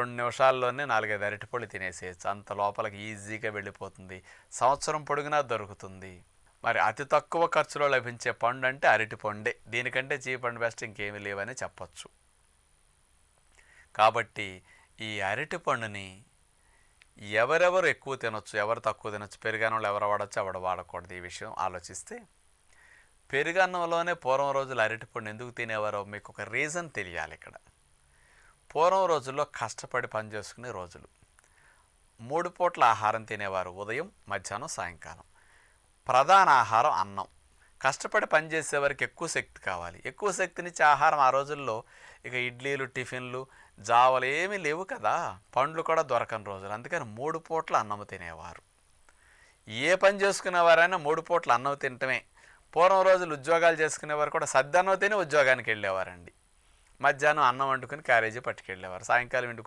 2 నిమిషాల్లోనే 4, 5 అరటిపళ్ళు తినేసేయచ్చు. అంత లోపలికి ఈజీగా వెళ్ళిపోతుంది. సంవత్సరం పొడుగునా దొరుకుతుంది. మరి అతి తక్కువ ఖర్చులో లభించే పండు అంటే అరటిపండే. దీనికంటే చీప్ అండ్ బెస్ట్ ఇంకేమీ లేవని చెప్పచ్చు. కాబట్టి ఈ అరటిపండుని ఎవరెవరు ఎక్కువ తినొచ్చు, ఎవరు తక్కువ తినొచ్చు, పెరుగన్నంలో ఎవరు వాడచ్చు, ఎవరు వాడకూడదు, ఈ విషయం ఆలోచిస్తే పెరుగన్నంలోనే పూర్వం రోజులు అరటిపండు ఎందుకు తినేవారో మీకు ఒక రీజన్ తెలియాలి. ఇక్కడ పూర్వం రోజుల్లో కష్టపడి పనిచేసుకునే రోజులు. 3 పూట్ల ఆహారం తినేవారు, ఉదయం, మధ్యాహ్నం, సాయంకాలం. ప్రధాన ఆహారం అన్నం. కష్టపడి పనిచేసేవారికి ఎక్కువ శక్తి కావాలి. ఎక్కువ శక్తినిచ్చే ఆహారం ఆ రోజుల్లో ఇక ఇడ్లీలు, టిఫిన్లు, జావలు ఏమీ లేవు కదా. పండ్లు కూడా దొరకని రోజులు. అందుకని 3 పూట్ల అన్నం తినేవారు. ఏ పని చేసుకునేవారైనా 3 పూట్ల అన్నం తినటమే. పూర్వం రోజులు ఉద్యోగాలు చేసుకునేవారు కూడా సద్దన్నం తిని ఉద్యోగానికి వెళ్ళేవారండి. మధ్యాహ్నం అన్నం వండుకొని క్యారేజీ పట్టుకెళ్ళేవారు. సాయంకాలం ఇంటికి